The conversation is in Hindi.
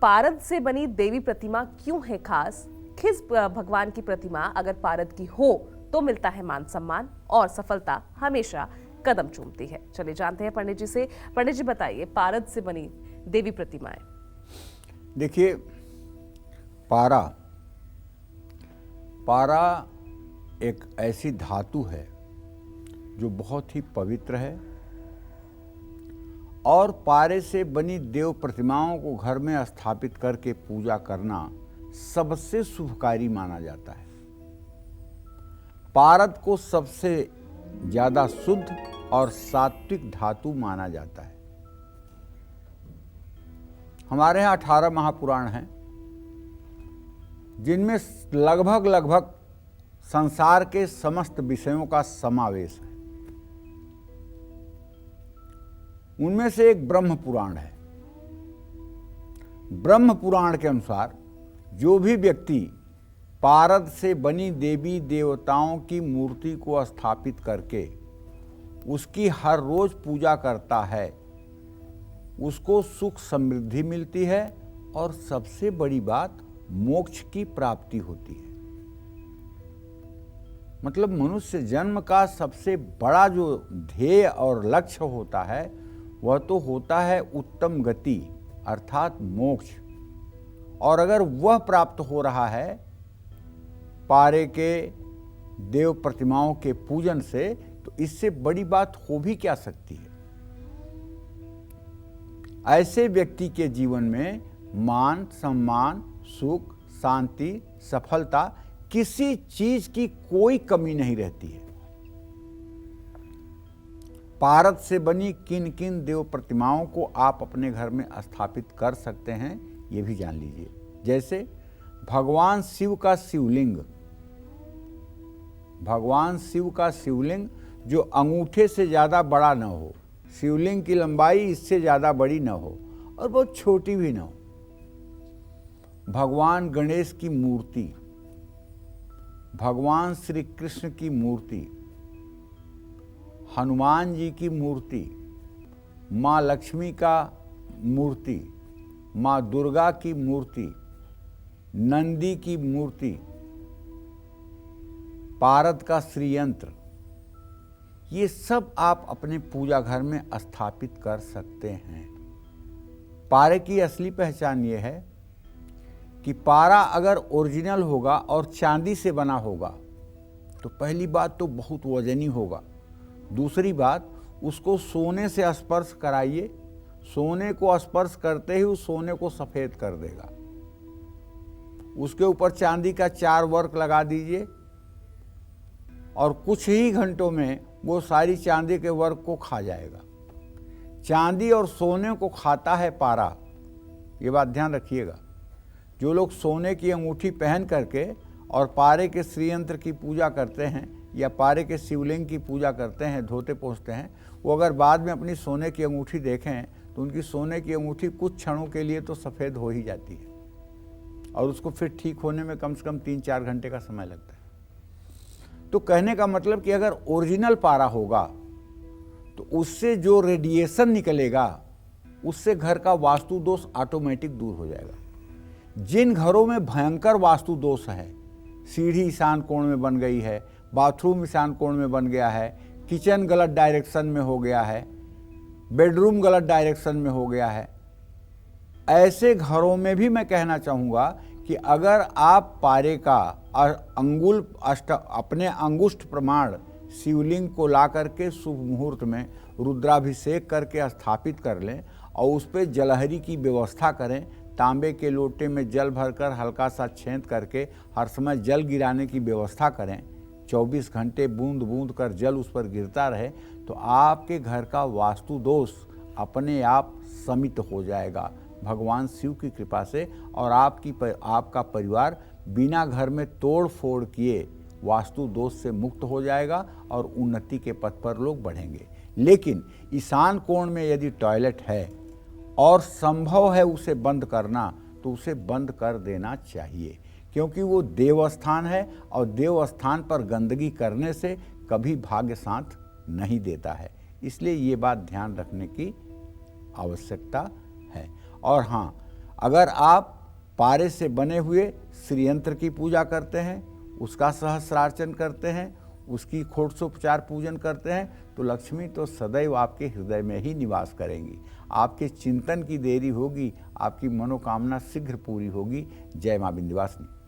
पारद से बनी देवी प्रतिमा क्यों है खास? किस भगवान की प्रतिमा अगर पारद की हो तो मिलता है मान सम्मान और सफलता हमेशा कदम चूमती है। चलिए जानते हैं पंडित जी से। पंडित जी बताइए, पारद से बनी देवी प्रतिमाएं। देखिए, पारा एक ऐसी धातु है जो बहुत ही पवित्र है और पारे से बनी देव प्रतिमाओं को घर में स्थापित करके पूजा करना सबसे शुभकारी माना जाता है। पारद को सबसे ज्यादा शुद्ध और सात्विक धातु माना जाता है। हमारे यहाँ 18 महापुराण हैं, जिनमें लगभग संसार के समस्त विषयों का समावेश है। उनमें से एक ब्रह्म पुराण है। ब्रह्म पुराण के अनुसार जो भी व्यक्ति पारद से बनी देवी देवताओं की मूर्ति को स्थापित करके उसकी हर रोज पूजा करता है, उसको सुख समृद्धि मिलती है और सबसे बड़ी बात मोक्ष की प्राप्ति होती है। मतलब मनुष्य जन्म का सबसे बड़ा जो ध्येय और लक्ष्य होता है वह तो होता है उत्तम गति अर्थात मोक्ष। और अगर वह प्राप्त हो रहा है पारे के देव प्रतिमाओं के पूजन से, तो इससे बड़ी बात हो भी क्या सकती है। ऐसे व्यक्ति के जीवन में मान सम्मान सुख शांति सफलता किसी चीज की कोई कमी नहीं रहती है। पारद से बनी किन किन देव प्रतिमाओं को आप अपने घर में स्थापित कर सकते हैं ये भी जान लीजिए। जैसे भगवान शिव का शिवलिंग, भगवान शिव का शिवलिंग जो अंगूठे से ज़्यादा बड़ा न हो, शिवलिंग की लंबाई इससे ज़्यादा बड़ी न हो और बहुत छोटी भी न हो। भगवान गणेश की मूर्ति, भगवान श्री कृष्ण की मूर्ति, हनुमान जी की मूर्ति, माँ लक्ष्मी का मूर्ति, माँ दुर्गा की मूर्ति, नंदी की मूर्ति, पारद का श्रीयंत्र, ये सब आप अपने पूजा घर में स्थापित कर सकते हैं। पारे की असली पहचान ये है कि पारा अगर ओरिजिनल होगा और चांदी से बना होगा तो पहली बात तो बहुत वजनी होगा। दूसरी बात, उसको सोने से स्पर्श कराइए, सोने को स्पर्श करते ही उस सोने को सफेद कर देगा। उसके ऊपर चांदी का 4 वर्क लगा दीजिए और कुछ ही घंटों में वो सारी चांदी के वर्क को खा जाएगा। चांदी और सोने को खाता है पारा, ये बात ध्यान रखिएगा। जो लोग सोने की अंगूठी पहन करके और पारे के श्रीयंत्र की पूजा करते हैं या पारे के शिवलिंग की पूजा करते हैं, धोते पोंछते हैं, वो अगर बाद में अपनी सोने की अंगूठी देखें तो उनकी सोने की अंगूठी कुछ क्षणों के लिए तो सफ़ेद हो ही जाती है और उसको फिर ठीक होने में कम से कम 3-4 घंटे का समय लगता है। तो कहने का मतलब कि अगर ओरिजिनल पारा होगा तो उससे जो रेडिएशन निकलेगा उससे घर का वास्तु दोष ऑटोमेटिक दूर हो जाएगा। जिन घरों में भयंकर वास्तु दोष है, सीढ़ी ईशान कोण में बन गई है, बाथरूम ईशान कोण में बन गया है, किचन गलत डायरेक्शन में हो गया है, बेडरूम गलत डायरेक्शन में हो गया है, ऐसे घरों में भी मैं कहना चाहूँगा कि अगर आप पारे का अपने अंगुष्ठ प्रमाण शिवलिंग को ला करके शुभ मुहूर्त में रुद्राभिषेक करके स्थापित कर लें और उस पर जलहरी की व्यवस्था करें, तांबे के लोटे में जल भरकर हल्का सा छेद करके हर समय जल गिराने की व्यवस्था करें, 24 घंटे बूंद बूंद कर जल उस पर गिरता रहे, तो आपके घर का वास्तु दोष अपने आप शमित हो जाएगा भगवान शिव की कृपा से और आपका परिवार बिना घर में तोड़ फोड़ किए वास्तु दोष से मुक्त हो जाएगा और उन्नति के पथ पर लोग बढ़ेंगे। लेकिन ईशान कोण में यदि टॉयलेट है और संभव है उसे बंद करना तो उसे बंद कर देना चाहिए, क्योंकि वो देवस्थान है और देवस्थान पर गंदगी करने से कभी भाग्य साथ नहीं देता है। इसलिए ये बात ध्यान रखने की आवश्यकता है। और हाँ, अगर आप पारे से बने हुए श्री यंत्र की पूजा करते हैं, उसका सहस्रार्चन करते हैं, उसकी षोडशोपचार पूजन करते हैं, तो लक्ष्मी तो सदैव आपके हृदय में ही निवास करेंगी। आपके चिंतन की देरी होगी, आपकी मनोकामना शीघ्र पूरी होगी। जय मां विंध्यवासिनी।